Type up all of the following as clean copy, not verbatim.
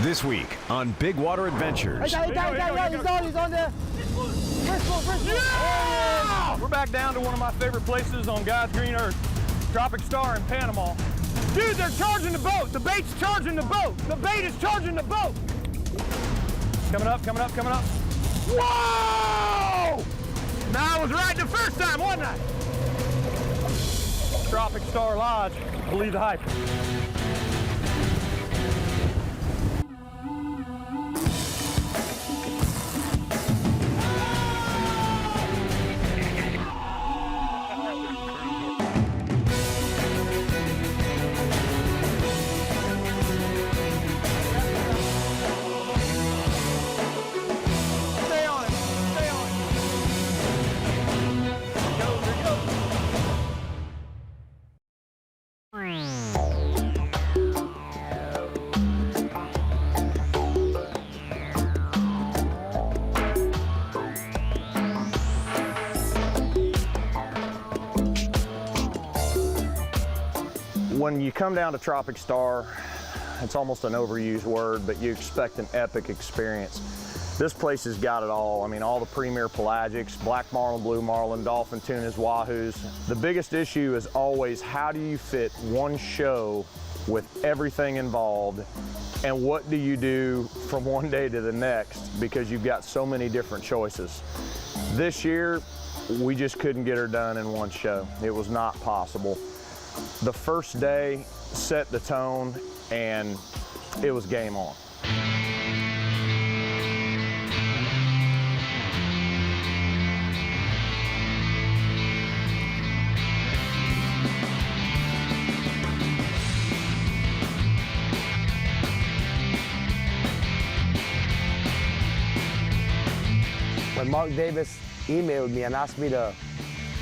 This week on Big Water Adventures. He's on there. Yeah! We're back down to one of my favorite places on God's green earth, Tropic Star in Panama. Dude, they're charging the boat. The bait's charging the boat. The bait is charging the boat. Coming up, coming up, coming up. Whoa! Now I was right the first time, wasn't I? Tropic Star Lodge, believe the hype. When you come down to Tropic Star, it's almost an overused word, but you expect an epic experience. This place has got it all. I mean, all the premier pelagics, black marlin, blue marlin, dolphin, tunas, wahoos. The biggest issue is always, how do you fit one show with everything involved, and what do you do from one day to the next, because you've got so many different choices. This year, we just couldn't get her done in one show. It was not possible. The first day set the tone, and it was game on. When Mark Davis emailed me and asked me to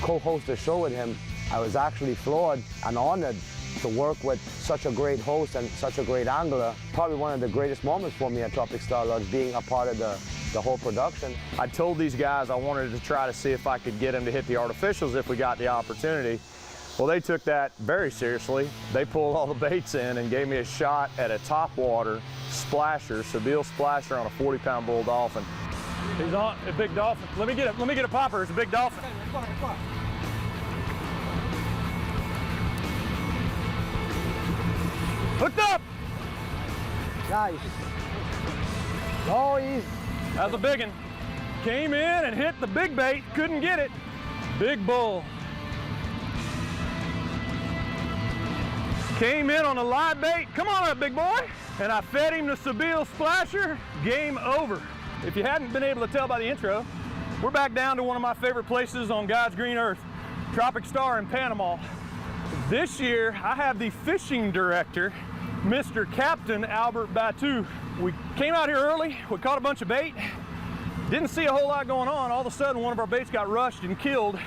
co-host a show with him, I was actually floored and honored to work with such a great host and such a great angler. Probably one of the greatest moments for me at Tropic Star Lodge, being a part of the whole production. I told these guys I wanted to try to see if I could get them to hit the artificials if we got the opportunity. Well, they took that very seriously. They pulled all the baits in and gave me a shot at a topwater splasher, Seville splasher on a 40-pound bull dolphin. He's on a big dolphin. Let me get a popper. It's a big dolphin. Hooked up! Nice. Oh, he's... That's a big one. Came in and hit the big bait, couldn't get it. Big bull. Came in on a live bait. Come on up, big boy. And I fed him the Seville splasher. Game over. If you hadn't been able to tell by the intro, we're back down to one of my favorite places on God's green earth, Tropic Star in Panama. This year, I have the fishing director, Mr. Captain Albert Batu. We came out here early, we caught a bunch of bait, didn't see a whole lot going on. All of a sudden, one of our baits got rushed and killed.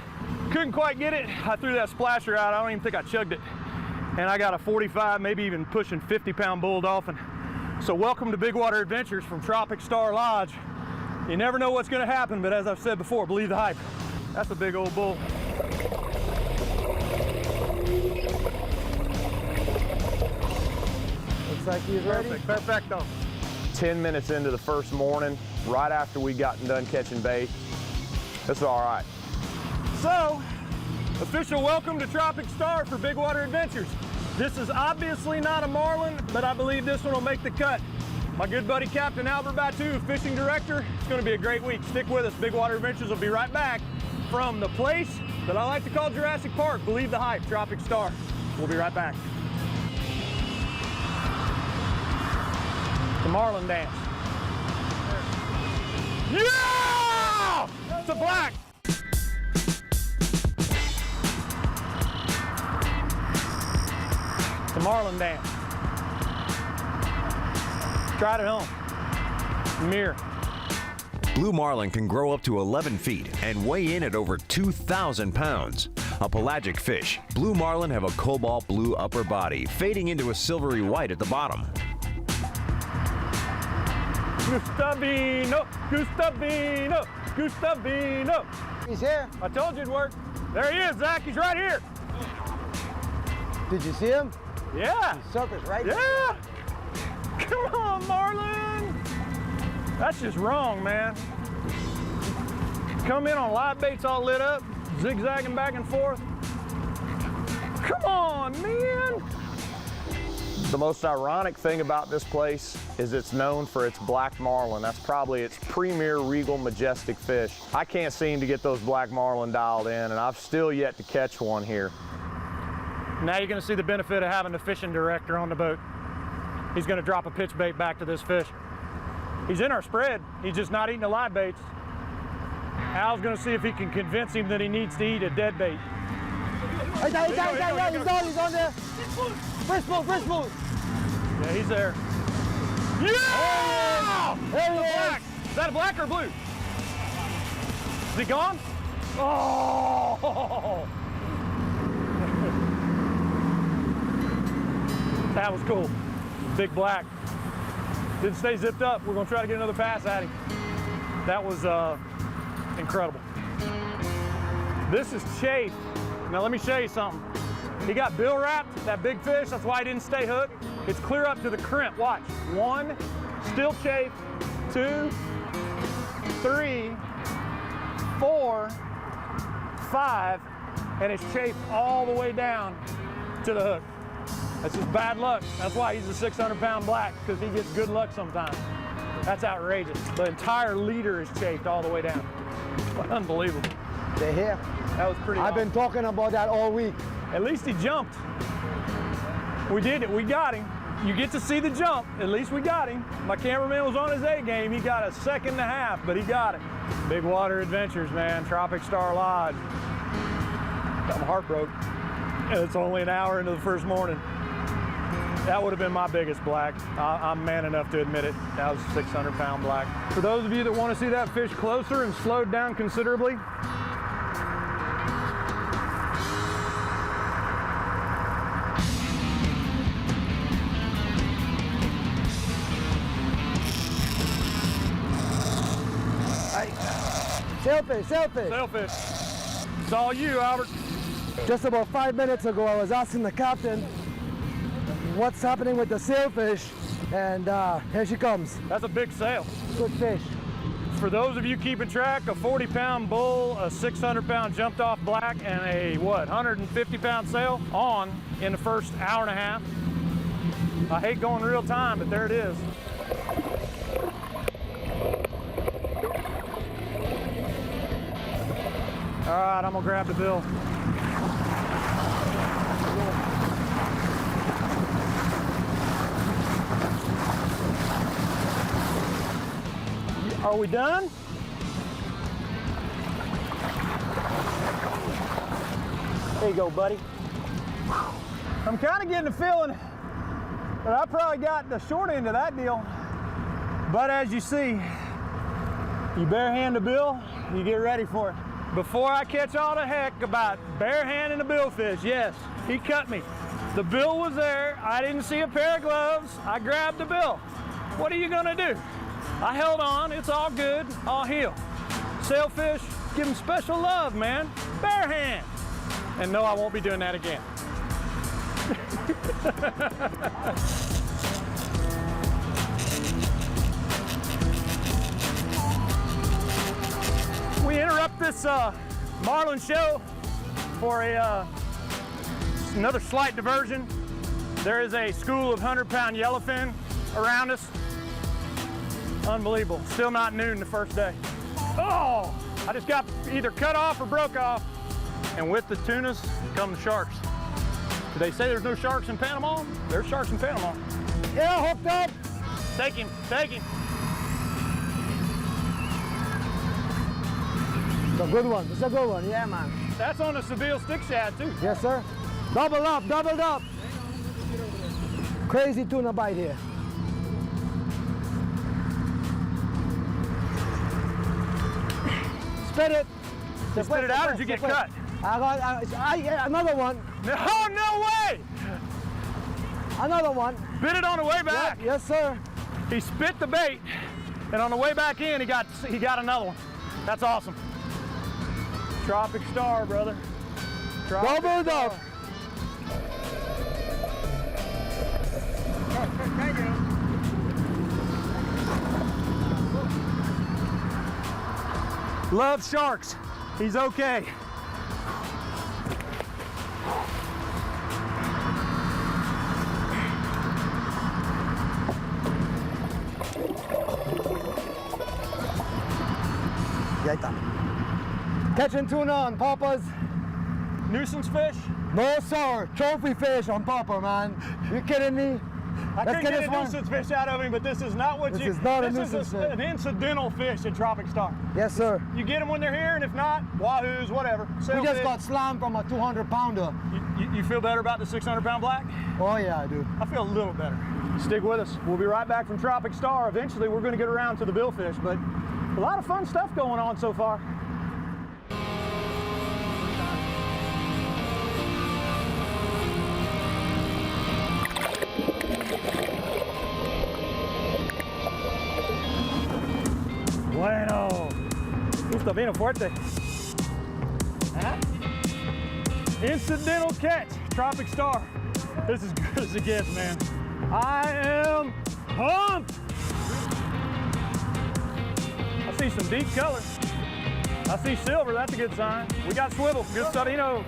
Couldn't quite get it. I threw that splasher out. I don't even think I chugged it. And I got a 45, maybe even pushing 50-pound bull dolphin. So welcome to Big Water Adventures from Tropic Star Lodge. You never know what's gonna happen, but as I've said before, believe the hype. That's a big old bull. Looks like he's ready. Perfecto. 10 minutes into the first morning, right after we gotten done catching bait. That's all right. So, official welcome to Tropic Star for Big Water Adventures. This is obviously not a marlin, but I believe this one will make the cut. My good buddy Captain Albert Batu, fishing director. It's gonna be a great week. Stick with us. Big Water Adventures will be right back from the place that I like to call Jurassic Park. Believe the hype, Tropic Star. We'll be right back. The Marlin dance. Yeah! It's a black. The Marlin dance. Try it at home. Mirror. Blue marlin can grow up to 11 feet and weigh in at over 2,000 pounds. A pelagic fish, blue marlin have a cobalt blue upper body, fading into a silvery white at the bottom. Gustavino, Gustavino, Gustavino. He's here. I told you it'd work. There he is, Zach. He's right here. Did you see him? Yeah. He surfaced right Yeah. Come on, Marlin. That's just wrong, man. Come in on live baits all lit up, zigzagging back and forth. Come on, man. The most ironic thing about this place is it's known for its black marlin. That's probably its premier regal majestic fish. I can't seem to get those black marlin dialed in, and I've still yet to catch one here. Now you're gonna see the benefit of having the fishing director on the boat. He's gonna drop a pitch bait back to this fish. He's in our spread, he's just not eating the live baits. Al's gonna see if he can convince him that he needs to eat a dead bait. He's on there. First move. Yeah, he's there. Yeah! There he is. Black. Is that a black or blue? Is he gone? Oh! That was cool. Big black. Didn't stay zipped up. We're gonna try to get another pass at him. That was incredible. This is chafe. Now let me show you something. He got bill wrapped, that big fish, that's why he didn't stay hooked. It's clear up to the crimp, watch. 1, still chafe, 2, 3, 4, 5, and it's chafed all the way down to the hook. That's just bad luck. That's why he's a 600-pound black, because he gets good luck sometimes. That's outrageous. The entire leader is chafed all the way down. Unbelievable. They're here. That was pretty I've been talking about that all week. At least he jumped. We did it, we got him. You get to see the jump, at least we got him. My cameraman was on his A game, he got a 1.5 seconds, but he got it. Big water adventures, man, Tropic Star Lodge. Got my heart broke. And it's only an hour into the first morning. That would have been my biggest black. I'm man enough to admit it. That was a 600-pound black. For those of you that want to see that fish closer and slowed down considerably, Sailfish. It's all you, Albert. Just about 5 minutes ago, I was asking the captain what's happening with the sailfish, and here she comes. That's a big sail. Good fish. For those of you keeping track, a 40-pound bull, a 600-pound jumped off black, and a 150-pound sail on in the first hour and a half. I hate going real time, but there it is. All right, I'm gonna grab the bill. Are we done? There you go, buddy. I'm kind of getting the feeling that I probably got the short end of that deal. But as you see, you barehand the bill, you get ready for it. Before I catch all the heck about barehanding the billfish, yes, he cut me. The bill was there. I didn't see a pair of gloves. I grabbed the bill. What are you gonna do? I held on. It's all good. I'll heal. Sailfish, give them special love, man. Barehand. And no, I won't be doing that again. We interrupt this Marlin show for another slight diversion. There is a school of 100-pound yellowfin around us. Unbelievable. Still not noon the first day. Oh, I just got either cut off or broke off. And with the tunas come the sharks. Did they say there's no sharks in Panama? There's sharks in Panama. Yeah, hooked up. Take him, take him. It's a good one. It's a good one. Yeah, man. That's on the Seville stick shad too. Yes, sir. Doubled up. Crazy tuna bite here. Spit it. You spit it out or did you get cut? Yeah, another one. No way! Another one. Bit it on the way back. Yeah, yes, sir. He spit the bait, and on the way back in, he got another one. That's awesome. Tropic Star, brother. Doubled up. Thank you. Loves sharks. He's okay. Yeah, catching tuna on poppers. Nuisance fish? No, sir. Trophy fish on popper, man. You kidding me? I Let's couldn't get a one. nuisance fish out of him, but this is not what This you... is not a this nuisance is fish. an incidental fish at Tropic Star. Yes, sir. You get them when they're here, and if not, wahoos, whatever. We Sailfish. just got slammed from a 200-pounder. You feel better about the 600-pound black? Oh, yeah, I do. I feel a little better. Stick with us. We'll be right back from Tropic Star. Eventually, we're going to get around to the billfish, but a lot of fun stuff going on so far. Bueno. Esto vino fuerte. Huh? Incidental catch, Tropic Star. This is good as it gets, man. I am pumped. I see some deep color. I see silver, that's a good sign. We got swivel, good Sarino.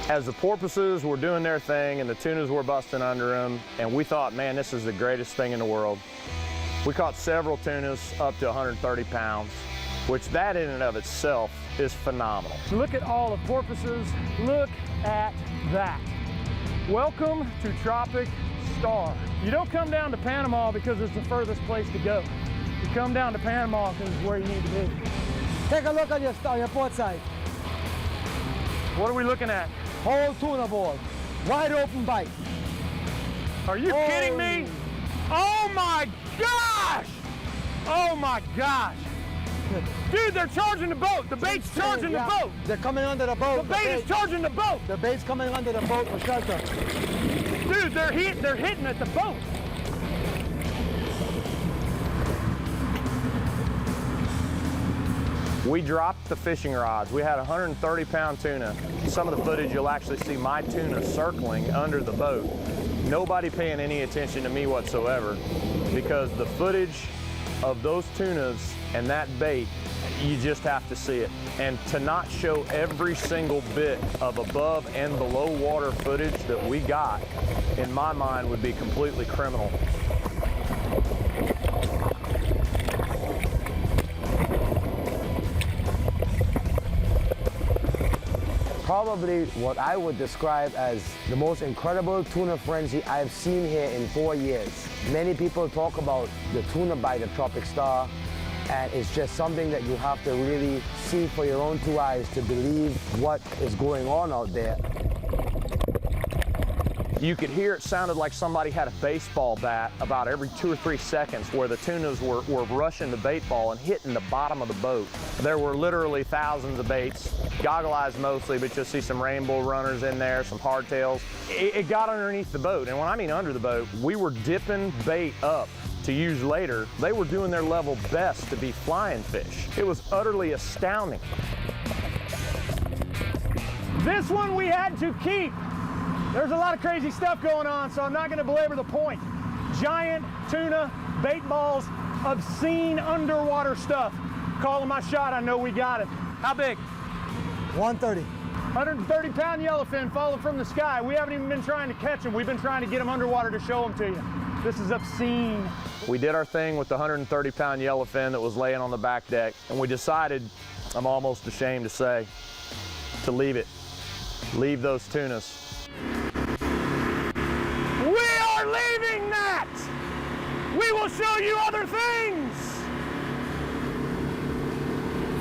As the porpoises were doing their thing and the tunas were busting under them, and we thought, man, this is the greatest thing in the world. We caught several tunas up to 130 pounds, which that in and of itself is phenomenal. Look at all the porpoises. Look at that. Welcome to Tropic Star. You don't come down to Panama because it's the furthest place to go. You come down to Panama because it's where you need to be. Take a look on your port side. What are we looking at? Whole tuna board. Wide open bite. Are you kidding me? Oh my gosh! Oh my gosh! Dude, they're charging the boat. The bait's charging the boat. They're coming under the boat. The bait is charging the boat. The bait's coming under the boat for shelter. Dude, they're hitting at the boat. We dropped the fishing rods. We had 130-pound tuna. Some of the footage you'll actually see my tuna circling under the boat. Nobody paying any attention to me whatsoever because the footage of those tunas and that bait, you just have to see it. And to not show every single bit of above and below water footage that we got, in my mind, would be completely criminal. Probably what I would describe as the most incredible tuna frenzy I've seen here in 4 years. Many people talk about the tuna bite at Tropic Star, and it's just something that you have to really see for your own two eyes to believe what is going on out there. You could hear it sounded like somebody had a baseball bat about every 2 or 3 seconds where the tunas were rushing the bait ball and hitting the bottom of the boat. There were literally thousands of baits, goggle eyes mostly, but you'll see some rainbow runners in there, some hardtails. It got underneath the boat, and when I mean under the boat, we were dipping bait up to use later. They were doing their level best to be flying fish. It was utterly astounding. This one we had to keep. There's a lot of crazy stuff going on, so I'm not going to belabor the point. Giant tuna, bait balls, obscene underwater stuff. Calling my shot, I know we got it. How big? 130. 130-pound yellowfin falling from the sky. We haven't even been trying to catch them. We've been trying to get them underwater to show them to you. This is obscene. We did our thing with the 130-pound yellowfin that was laying on the back deck, and we decided, I'm almost ashamed to say, to leave it. Leave those tunas. We are leaving that! We will show you other things!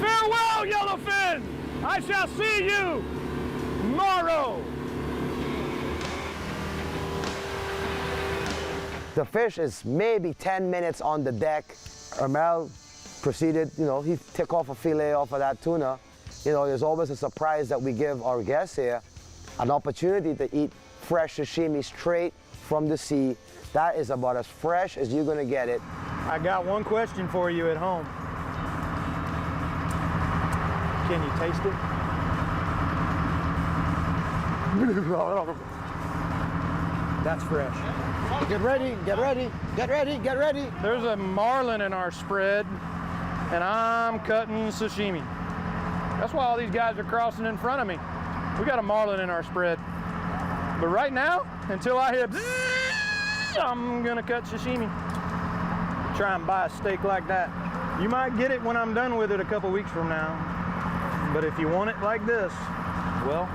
Farewell, Yellowfin! I shall see you tomorrow! The fish is maybe 10 minutes on the deck. Ermel proceeded, he took off a fillet off of that tuna. There's always a surprise that we give our guests here, an opportunity to eat fresh sashimi straight from the sea. That is about as fresh as you're gonna get it. I got one question for you at home. Can you taste it? That's fresh. Get ready, get ready, get ready, get ready. There's a marlin in our spread, and I'm cutting sashimi. That's why all these guys are crossing in front of me. We got a marlin in our spread. But right now, until I hear bzzz, I'm gonna cut sashimi. Try and buy a steak like that. You might get it when I'm done with it a couple weeks from now. But if you want it like this, well,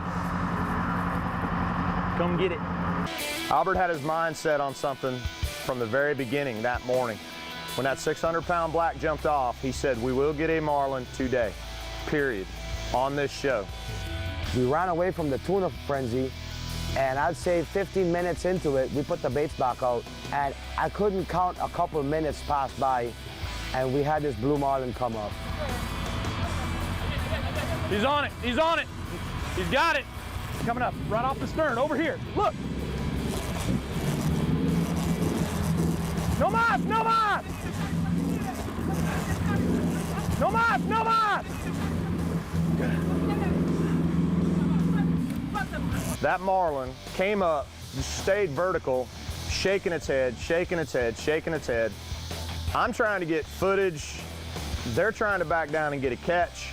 come get it. Albert had his mind set on something from the very beginning that morning. When that 600-pound black jumped off, he said, we will get a marlin today, period, on this show. We ran away from the tuna frenzy, and I'd say 15 minutes into it, we put the baits back out, and I couldn't count a couple minutes pass by, and we had this blue marlin come up. He's on it, he's on it. He's got it. Coming up, right off the stern, over here, look. No mas, no mas! No mas, no mas! That marlin came up, stayed vertical, shaking its head, shaking its head, shaking its head. I'm trying to get footage. They're trying to back down and get a catch.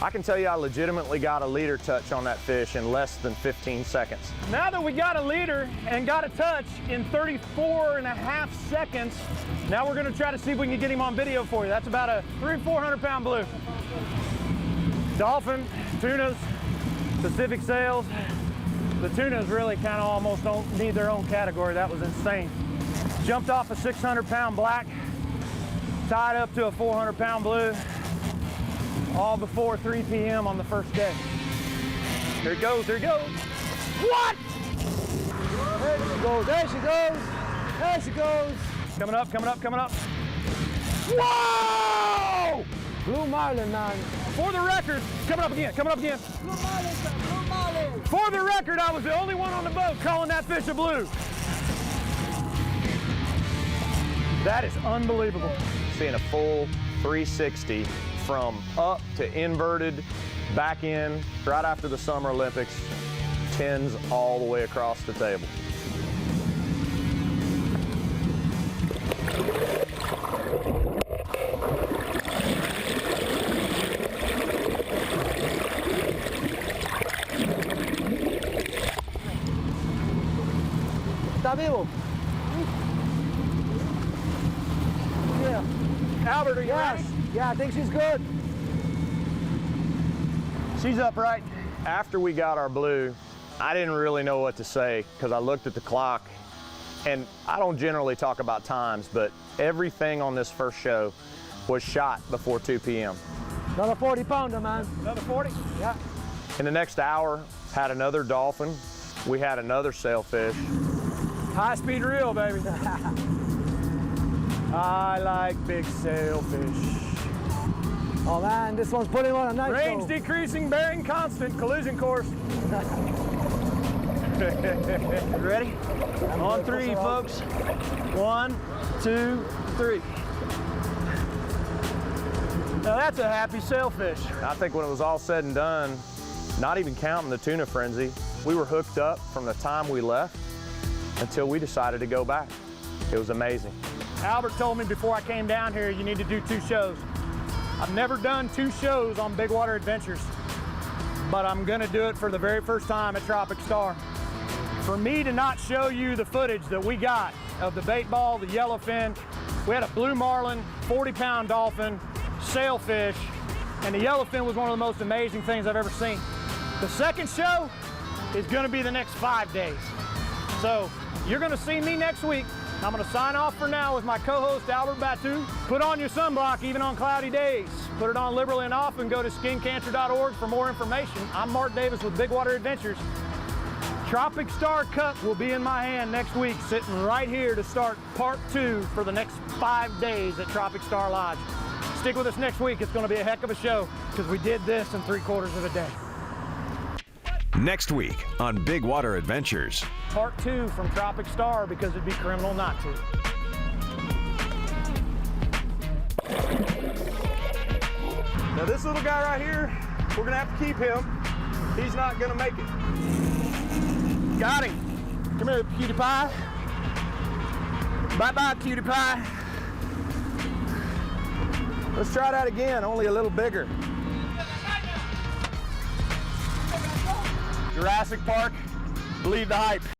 I can tell you I legitimately got a leader touch on that fish in less than 15 seconds. Now that we got a leader and got a touch in 34.5 seconds, now we're gonna try to see if we can get him on video for you. That's about a 300-400 pound blue. Dolphin, tunas, Pacific sails. The tunas really kind of almost don't need their own category. That was insane. Jumped off a 600-pound black, tied up to a 400-pound blue, all before 3 p.m. on the first day. Here he goes, here he goes. What? There she goes, there she goes, there she goes. Coming up, coming up, coming up. Whoa! Blue marlin, man. For the record, coming up again, coming up again. Blue marlin, blue marlin. For the record, I was the only one on the boat calling that fish a blue. That is unbelievable. Seeing a full 360 from up to inverted, back in, right after the Summer Olympics, 10s all the way across the table. Está vivo? Yeah. Albert, are you ready? Yeah, I think she's good. She's upright. After we got our blue, I didn't really know what to say because I looked at the clock, and I don't generally talk about times, but everything on this first show was shot before 2 p.m. Another 40 pounder, man. Another 40? Yeah. In the next hour, had another dolphin. We had another sailfish. High speed reel, baby. I like big sailfish. Oh man, this one's putting on a nice Range show. decreasing, bearing constant, collision course. Ready? On three, folks. 1, 2, 3. Now that's a happy sailfish. I think when it was all said and done, not even counting the tuna frenzy, we were hooked up from the time we left until we decided to go back. It was amazing. Albert told me before I came down here, you need to do 2 shows. I've never done 2 shows on Big Water Adventures, but I'm gonna do it for the very first time at Tropic Star. For me to not show you the footage that we got of the bait ball, the yellowfin, we had a blue marlin, 40-pound dolphin, sailfish, and the yellowfin was one of the most amazing things I've ever seen. The second show is gonna be the next 5 days. So you're gonna see me next week. I'm gonna sign off for now with my co-host, Albert Batu. Put on your sunblock even on cloudy days. Put it on liberally and often. Go to skincancer.org for more information. I'm Mark Davis with Big Water Adventures. Tropic Star Cup will be in my hand next week, sitting right here to start part 2 for the next 5 days at Tropic Star Lodge. Stick with us next week. It's gonna be a heck of a show because we did this in 3/4 of a day. Next week on Big Water Adventures. Part 2 from Tropic Star because it'd be criminal not to. Now this little guy right here, we're gonna have to keep him. He's not gonna make it. Got him. Come here, cutie pie. Bye-bye, cutie pie. Let's try that again, only a little bigger. Jurassic Park, believe the hype.